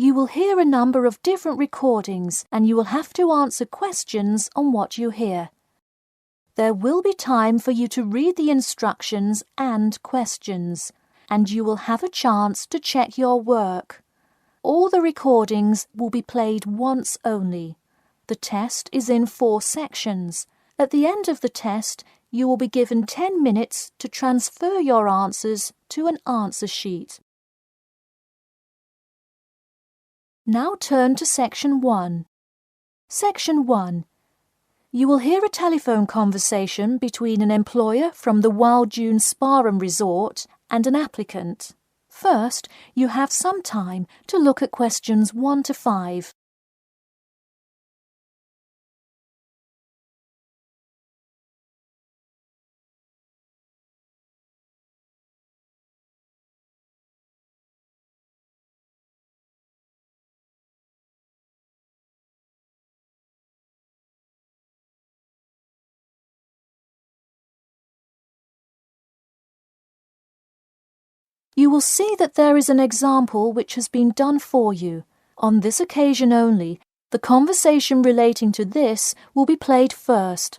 You will hear a number of different recordings and you will have to answer questions on what you hear. There will be time for you to read the instructions and questions, and you will have a chance to check your work. All the recordings will be played once only. The test is in 4 sections. At the end of the test, you will be given 10 minutes to transfer your answers to an answer sheet. Now turn to Section 1. Section 1. You will hear a telephone conversation between an employer from the Wild Dune Spa and Resort and an applicant. First, you have some time to look at questions 1 to 5. You will see that there is an example which has been done for you. On this occasion only, the conversation relating to this will be played first.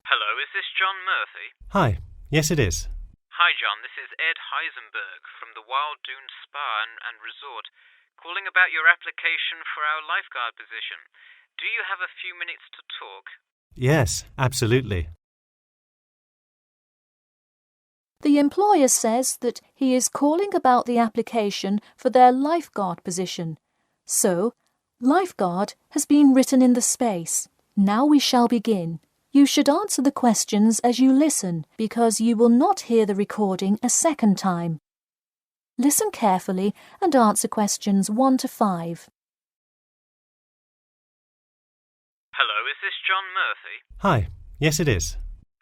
Hello, is this John Murphy? Hi, yes it is. Hi John, this is Ed Heisenberg from the Wild Dune Spa and Resort, calling about your application for our lifeguard position. Do you have a few minutes to talk? Yes, absolutely. The employer says that he is calling about the application for their lifeguard position. So, lifeguard has been written in the space. Now we shall begin. You should answer the questions as you listen, because you will not hear the recording a second time. Listen carefully and answer questions 1 to 5. Hello, is this John Murphy? Hi, yes it is.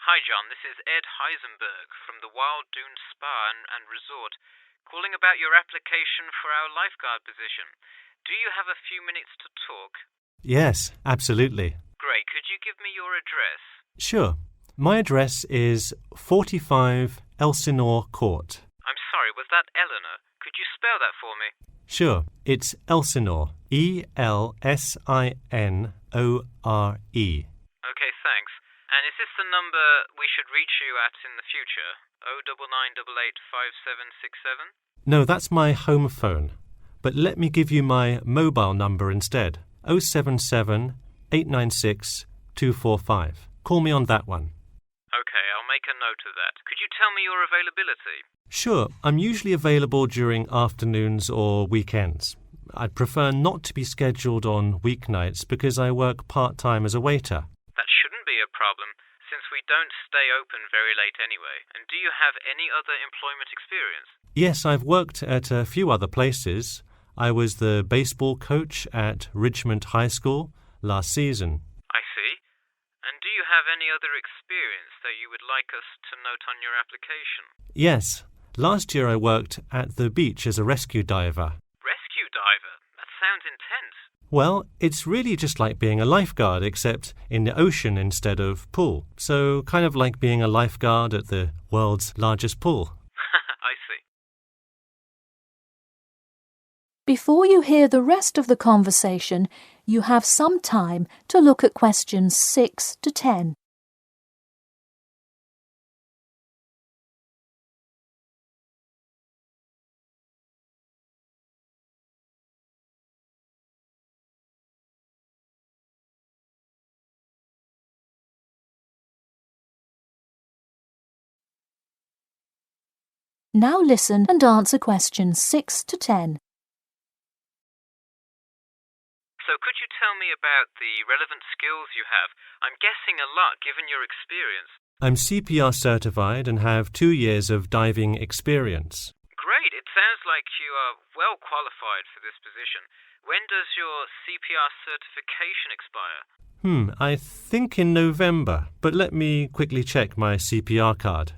Hi John, this is Ed Heisenberg from the Wild Dune Spa and Resort, calling about your application for our lifeguard position. Do you have a few minutes to talk? Yes, absolutely. Great, could you give me your address? Sure. My address is 45 Elsinore Court. I'm sorry, was that Eleanor? Could you spell that for me? Sure, it's Elsinore. Elsinore. Okay, thanks. And is this the number we should reach you at in the future? 099885767? No, that's my home phone. But let me give you my mobile number instead. 077 896 245. Call me on that one. Okay, I'll make a note of that. Could you tell me your availability? Sure, I'm usually available during afternoons or weekends. I'd prefer not to be scheduled on weeknights because I work part-time as a waiter. That shouldn't be a problem, since we don't stay open very late anyway. And do you have any other employment experience? Yes, I've worked at a few other places. I was the baseball coach at Richmond High School last season. I see. And do you have any other experience that you would like us to note on your application? Yes. Last year I worked at the beach as a rescue diver. Rescue diver? That sounds intense. Well, it's really just like being a lifeguard, except in the ocean instead of pool. So kind of like being a lifeguard at the world's largest pool. I see. Before you hear the rest of the conversation, you have some time to look at questions 6 to 10. Now listen and answer questions 6 to 10. So could you tell me about the relevant skills you have? I'm guessing a lot given your experience. I'm CPR certified and have 2 years of diving experience. Great, it sounds like you are well qualified for this position. When does your CPR certification expire? I think in November, but let me quickly check my CPR card.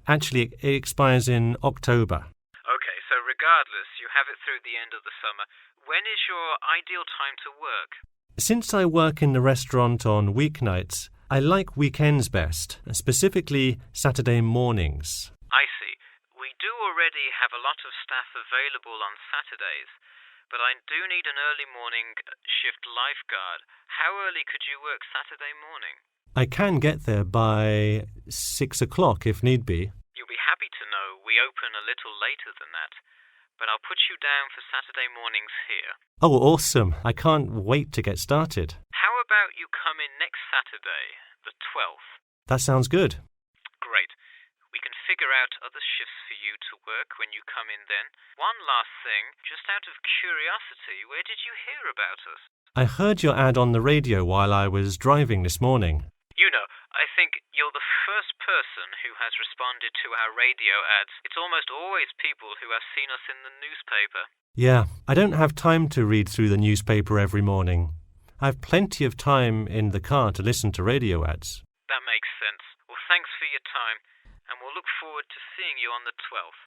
Actually, it expires in October. Okay, so regardless, you have it through the end of the summer. When is your ideal time to work? Since I work in the restaurant on weeknights, I like weekends best, specifically Saturday mornings. I see. We do already have a lot of staff available on Saturdays, but I do need an early morning shift lifeguard. How early could you work Saturday morning? I can get there by 6 o'clock if need be. You'll be happy to know we open a little later than that, but I'll put you down for Saturday mornings here. Oh, awesome. I can't wait to get started. How about you come in next Saturday, the 12th? That sounds good. Great. We can figure out other shifts for you to work when you come in then. One last thing, just out of curiosity, where did you hear about us? I heard your ad on the radio while I was driving this morning. You know, I think you're the first person who has responded to our radio ads. It's almost always people who have seen us in the newspaper. Yeah, I don't have time to read through the newspaper every morning. I've plenty of time in the car to listen to radio ads. That makes sense. Well, thanks for your time, and we'll look forward to seeing you on the 12th.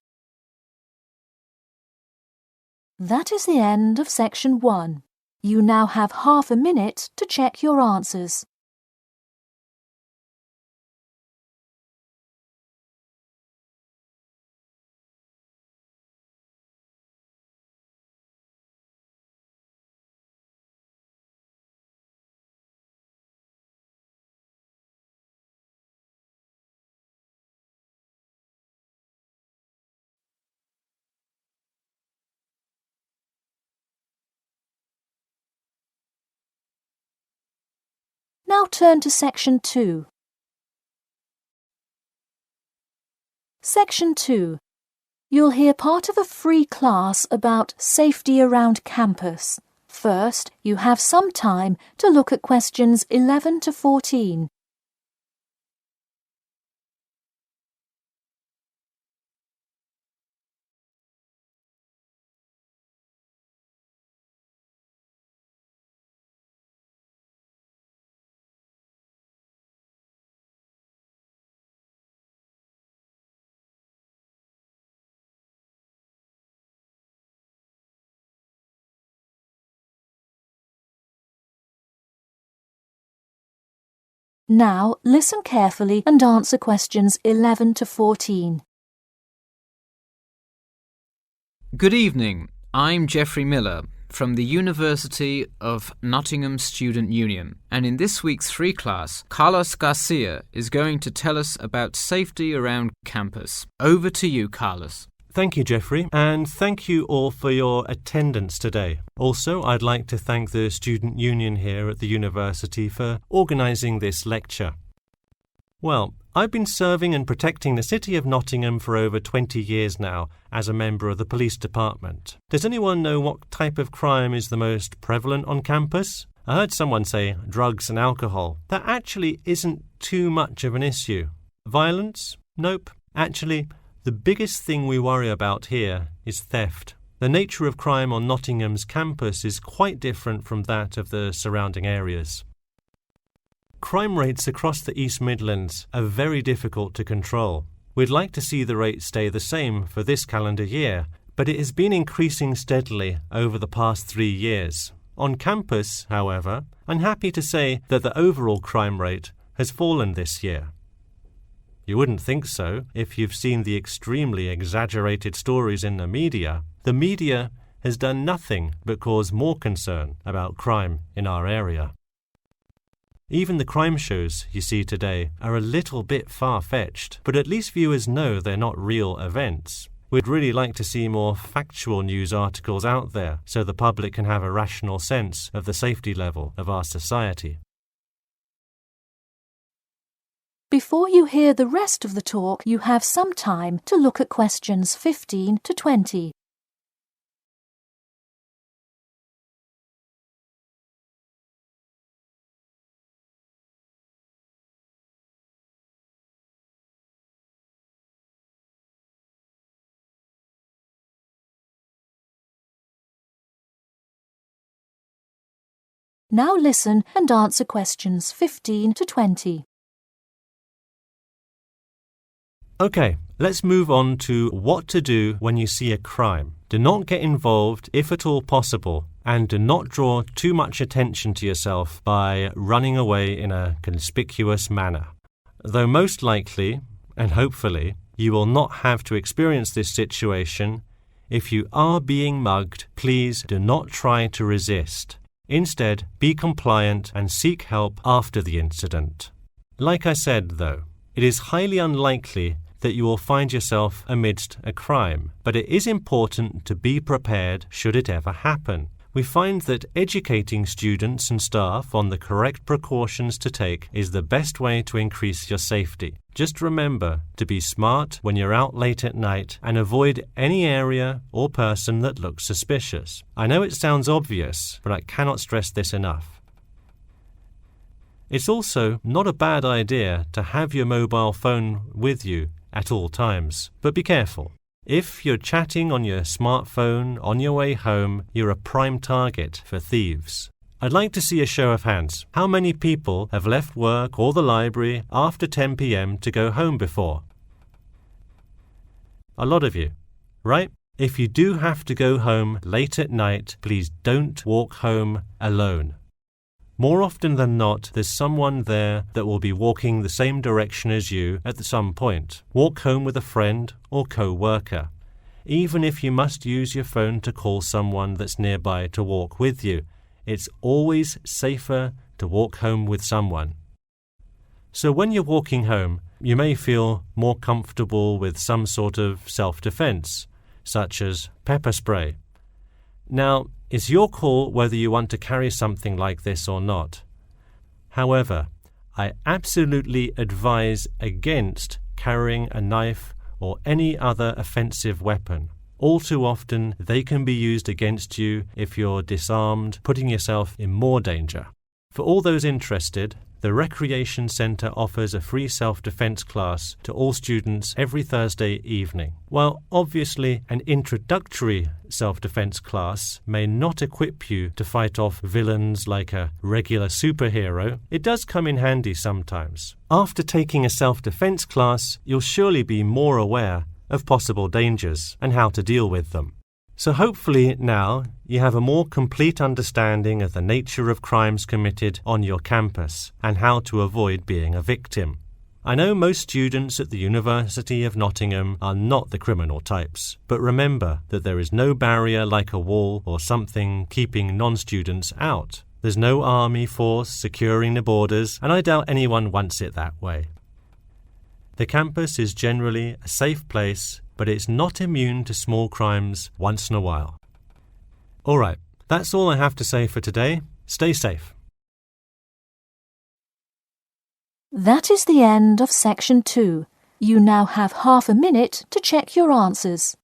That is the end of section 1. You now have half a minute to check your answers. Now turn to section 2. Section 2. You'll hear part of a free class about safety around campus. First, you have some time to look at questions 11 to 14. Now, listen carefully and answer questions 11 to 14. Good evening. I'm Geoffrey Miller from the University of Nottingham Student Union, and in this week's free class, Carlos Garcia is going to tell us about safety around campus. Over to you, Carlos. Thank you, Geoffrey, and thank you all for your attendance today. Also, I'd like to thank the Student Union here at the university for organising this lecture. Well, I've been serving and protecting the city of Nottingham for over 20 years now as a member of the police department. Does anyone know what type of crime is the most prevalent on campus? I heard someone say drugs and alcohol. That actually isn't too much of an issue. Violence? Nope. Actually, the biggest thing we worry about here is theft. The nature of crime on Nottingham's campus is quite different from that of the surrounding areas. Crime rates across the East Midlands are very difficult to control. We'd like to see the rate stay the same for this calendar year, but it has been increasing steadily over the past 3 years. On campus, however, I'm happy to say that the overall crime rate has fallen this year. You wouldn't think so if you've seen the extremely exaggerated stories in the media. The media has done nothing but cause more concern about crime in our area. Even the crime shows you see today are a little bit far-fetched, but at least viewers know they're not real events. We'd really like to see more factual news articles out there so the public can have a rational sense of the safety level of our society. Before you hear the rest of the talk, you have some time to look at questions 15 to 20. Now listen and answer questions 15 to 20. Okay, let's move on to what to do when you see a crime. Do not get involved if at all possible, and do not draw too much attention to yourself by running away in a conspicuous manner. Though most likely, and hopefully, you will not have to experience this situation. If you are being mugged, please do not try to resist. Instead, be compliant and seek help after the incident. Like I said, though, it is highly unlikely that you will find yourself amidst a crime, but it is important to be prepared should it ever happen. We find that educating students and staff on the correct precautions to take is the best way to increase your safety. Just remember to be smart when you're out late at night and avoid any area or person that looks suspicious. I know it sounds obvious, but I cannot stress this enough. It's also not a bad idea to have your mobile phone with you at all times, but be careful. If you're chatting on your smartphone on your way home, you're a prime target for thieves. I'd like to see a show of hands. How many people have left work or the library after 10 p.m. to go home before? A lot of you, right? If you do have to go home late at night, please don't walk home alone. More often than not, there's someone there that will be walking the same direction as you at some point. Walk home with a friend or co-worker. Even if you must use your phone to call someone that's nearby to walk with you, it's always safer to walk home with someone. So when you're walking home, you may feel more comfortable with some sort of self-defense, such as pepper spray. Now, it's your call whether you want to carry something like this or not. However, I absolutely advise against carrying a knife or any other offensive weapon. All too often, they can be used against you if you're disarmed, putting yourself in more danger. For all those interested, the Recreation Centre offers a free self-defense class to all students every Thursday evening. While obviously an introductory self-defense class may not equip you to fight off villains like a regular superhero, it does come in handy sometimes. After taking a self-defense class, you'll surely be more aware of possible dangers and how to deal with them. So hopefully now you have a more complete understanding of the nature of crimes committed on your campus and how to avoid being a victim. I know most students at the University of Nottingham are not the criminal types, but remember that there is no barrier like a wall or something keeping non-students out. There's no army force securing the borders, and I doubt anyone wants it that way. The campus is generally a safe place, but it's not immune to small crimes once in a while. All right, that's all I have to say for today. Stay safe. That is the end of section 2. You now have half a minute to check your answers.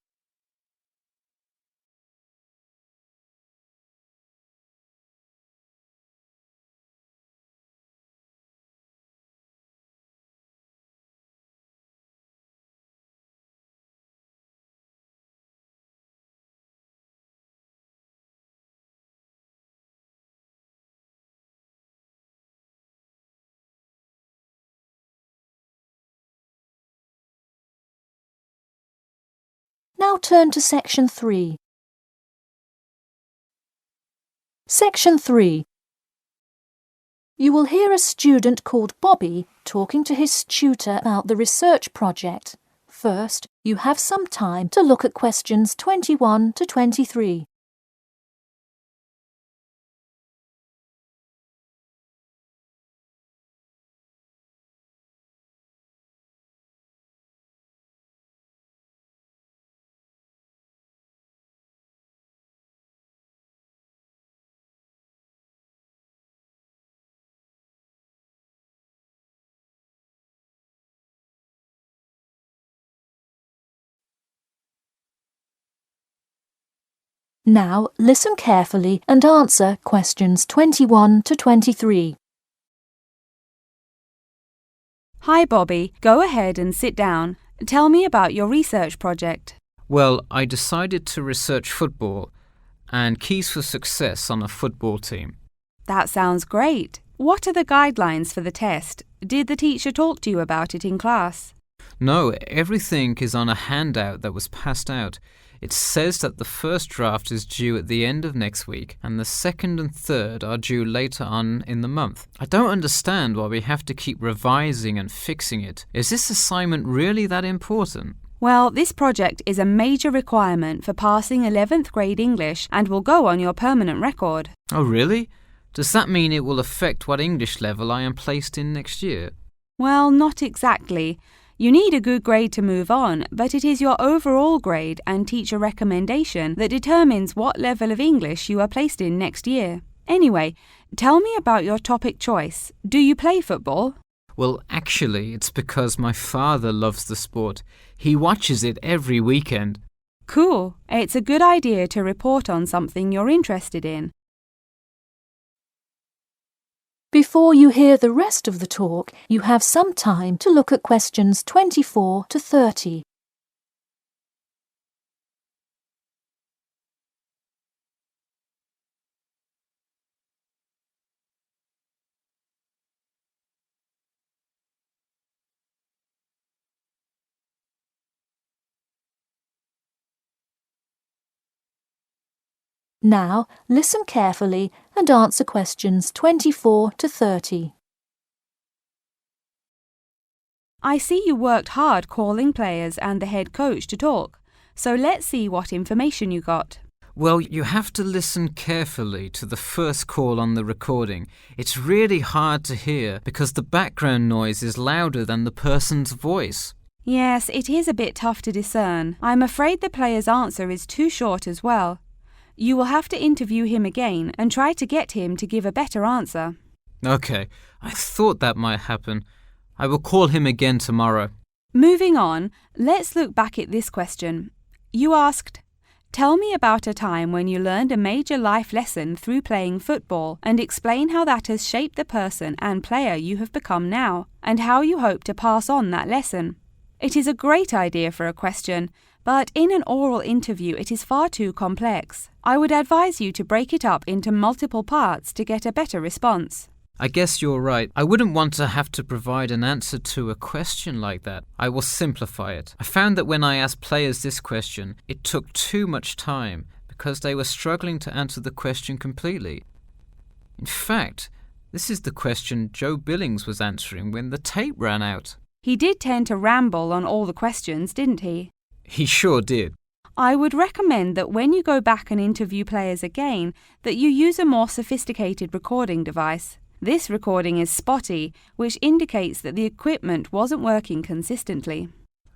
Now turn to section 3. Section 3. You will hear a student called Bobby talking to his tutor about the research project. First, you have some time to look at questions 21 to 23. Now listen carefully and answer questions 21 to 23. Hi Bobby, go ahead and sit down. Tell me about your research project. Well, I decided to research football and keys for success on a football team. That sounds great. What are the guidelines for the test? Did the teacher talk to you about it in class? No, everything is on a handout that was passed out. It says that the first draft is due at the end of next week and the second and third are due later on in the month. I don't understand why we have to keep revising and fixing it. Is this assignment really that important? Well, this project is a major requirement for passing 11th grade English and will go on your permanent record. Oh, really? Does that mean it will affect what English level I am placed in next year? Well, not exactly. You need a good grade to move on, but it is your overall grade and teacher recommendation that determines what level of English you are placed in next year. Anyway, tell me about your topic choice. Do you play football? Well, actually, it's because my father loves the sport. He watches it every weekend. Cool. It's a good idea to report on something you're interested in. Before you hear the rest of the talk, you have some time to look at questions 24 to 30. Now, listen carefully and answer questions 24 to 30. I see you worked hard calling players and the head coach to talk, so let's see what information you got. Well, you have to listen carefully to the first call on the recording. It's really hard to hear because the background noise is louder than the person's voice. Yes, it is a bit tough to discern. I'm afraid the player's answer is too short as well. You will have to interview him again and try to get him to give a better answer. Okay, I thought that might happen. I will call him again tomorrow. Moving on, let's look back at this question. You asked, tell me about a time when you learned a major life lesson through playing football and explain how that has shaped the person and player you have become now and how you hope to pass on that lesson. It is a great idea for a question, but in an oral interview it is far too complex. I would advise you to break it up into multiple parts to get a better response. I guess you're right. I wouldn't want to have to provide an answer to a question like that. I will simplify it. I found that when I asked players this question, it took too much time because they were struggling to answer the question completely. In fact, this is the question Joe Billings was answering when the tape ran out. He did tend to ramble on all the questions, didn't he? He sure did. I would recommend that when you go back and interview players again, that you use a more sophisticated recording device. This recording is spotty, which indicates that the equipment wasn't working consistently.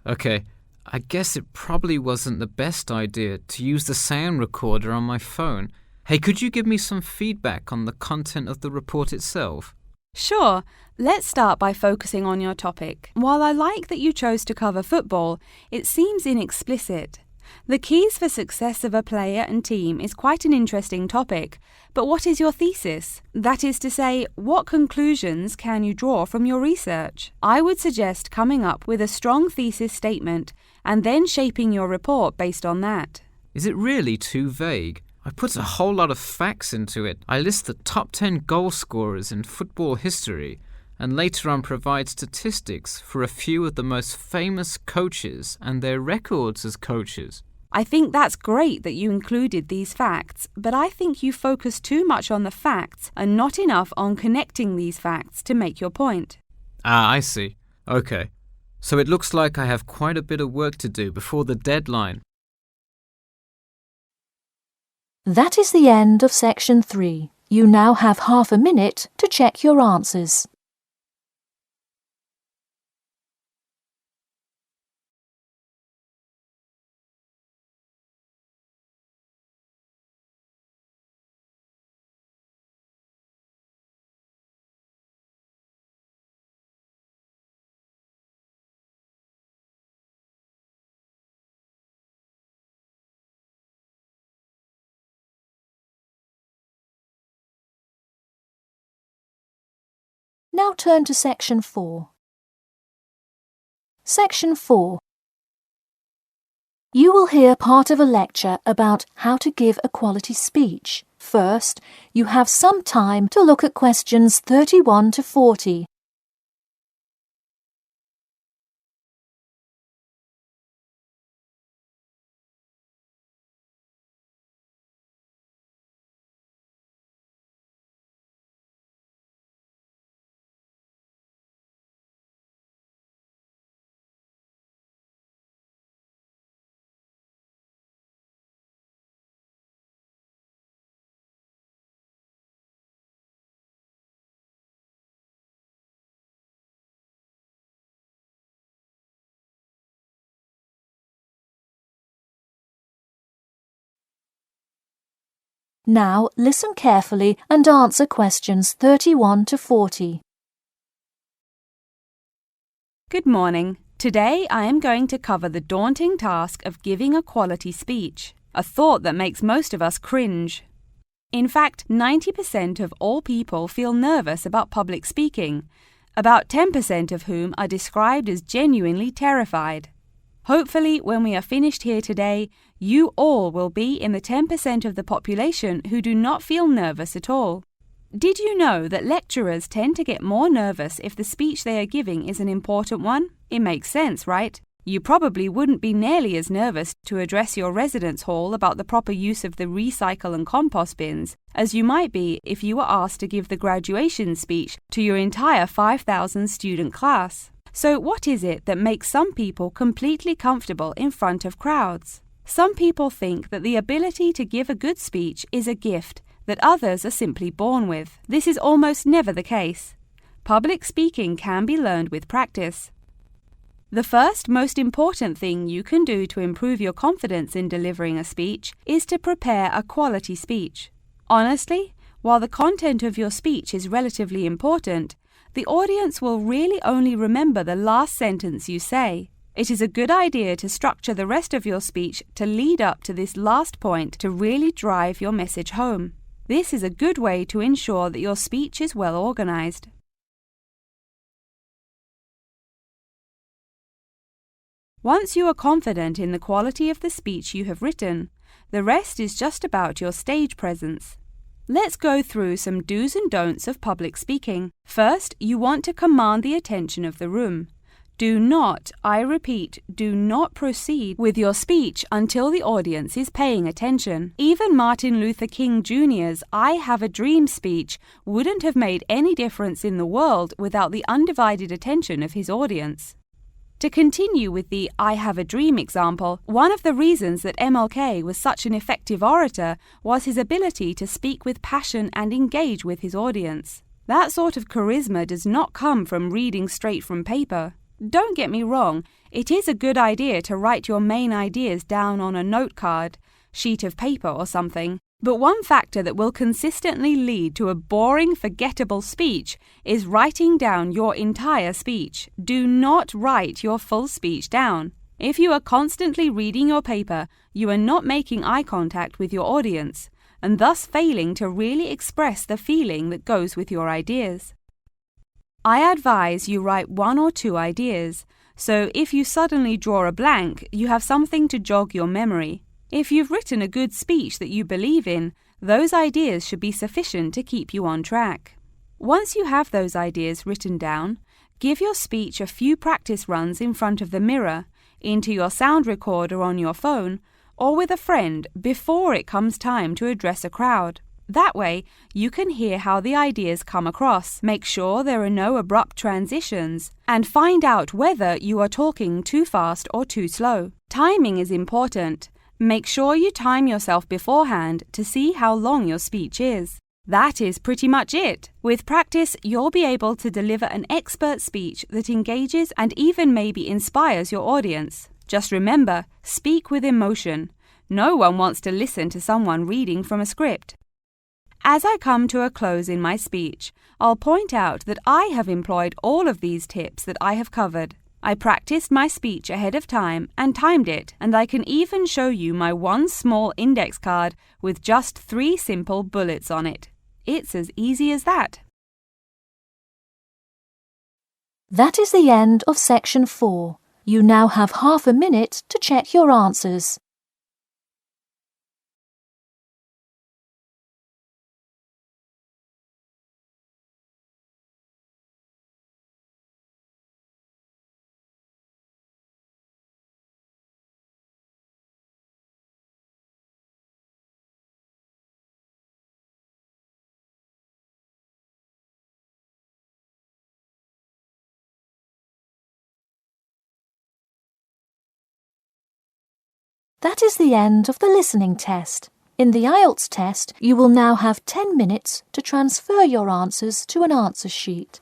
Okay, I guess it probably wasn't the best idea to use the sound recorder on my phone. Hey, could you give me some feedback on the content of the report itself? Sure. Let's start by focusing on your topic. While I like that you chose to cover football, it seems inexplicit. The keys for success of a player and team is quite an interesting topic, but what is your thesis? That is to say, what conclusions can you draw from your research? I would suggest coming up with a strong thesis statement and then shaping your report based on that. Is it really too vague? I put a whole lot of facts into it. I list the top 10 goal scorers in football history and later on provide statistics for a few of the most famous coaches and their records as coaches. I think that's great that you included these facts, but I think you focus too much on the facts and not enough on connecting these facts to make your point. Ah, I see. Okay. So it looks like I have quite a bit of work to do before the deadline. That is the end of section 3. You now have half a minute to check your answers. Now turn to section 4. Section 4. You will hear part of a lecture about how to give a quality speech. First, you have some time to look at questions 31 to 40. Now listen carefully and answer questions 31 to 40. Good morning. Today I am going to cover the daunting task of giving a quality speech, a thought that makes most of us cringe. In fact, 90% of all people feel nervous about public speaking, about 10% of whom are described as genuinely terrified. Hopefully, when we are finished here today, you all will be in the 10% of the population who do not feel nervous at all. Did you know that lecturers tend to get more nervous if the speech they are giving is an important one? It makes sense, right? You probably wouldn't be nearly as nervous to address your residence hall about the proper use of the recycle and compost bins as you might be if you were asked to give the graduation speech to your entire 5,000 student class. So what is it that makes some people completely comfortable in front of crowds? Some people think that the ability to give a good speech is a gift that others are simply born with. This is almost never the case. Public speaking can be learned with practice. The first most important thing you can do to improve your confidence in delivering a speech is to prepare a quality speech. Honestly, while the content of your speech is relatively important, the audience will really only remember the last sentence you say. It is a good idea to structure the rest of your speech to lead up to this last point to really drive your message home. This is a good way to ensure that your speech is well organized. Once you are confident in the quality of the speech you have written, the rest is just about your stage presence. Let's go through some do's and don'ts of public speaking. First, you want to command the attention of the room. Do not, I repeat, do not proceed with your speech until the audience is paying attention. Even Martin Luther King Jr.'s I Have a Dream speech wouldn't have made any difference in the world without the undivided attention of his audience. To continue with the I Have a Dream example, one of the reasons that MLK was such an effective orator was his ability to speak with passion and engage with his audience. That sort of charisma does not come from reading straight from paper. Don't get me wrong, it is a good idea to write your main ideas down on a note card, sheet of paper or something. But one factor that will consistently lead to a boring, forgettable speech is writing down your entire speech. Do not write your full speech down. If you are constantly reading your paper, you are not making eye contact with your audience, and thus failing to really express the feeling that goes with your ideas. I advise you write 1 or 2 ideas, so if you suddenly draw a blank, you have something to jog your memory. If you've written a good speech that you believe in, those ideas should be sufficient to keep you on track. Once you have those ideas written down, give your speech a few practice runs in front of the mirror, into your sound recorder on your phone, or with a friend before it comes time to address a crowd. That way, you can hear how the ideas come across, make sure there are no abrupt transitions, and find out whether you are talking too fast or too slow. Timing is important. Make sure you time yourself beforehand to see how long your speech is. That is pretty much it. With practice, you'll be able to deliver an expert speech that engages and even maybe inspires your audience. Just remember, speak with emotion. No one wants to listen to someone reading from a script. As I come to a close in my speech, I'll point out that I have employed all of these tips that I have covered. I practiced my speech ahead of time and timed it, and I can even show you my one small index card with just 3 simple bullets on it. It's as easy as that. That is the end of section 4. You now have half a minute to check your answers. That is the end of the listening test. In the Ielts test, you will now have 10 minutes to transfer your answers to an answer sheet.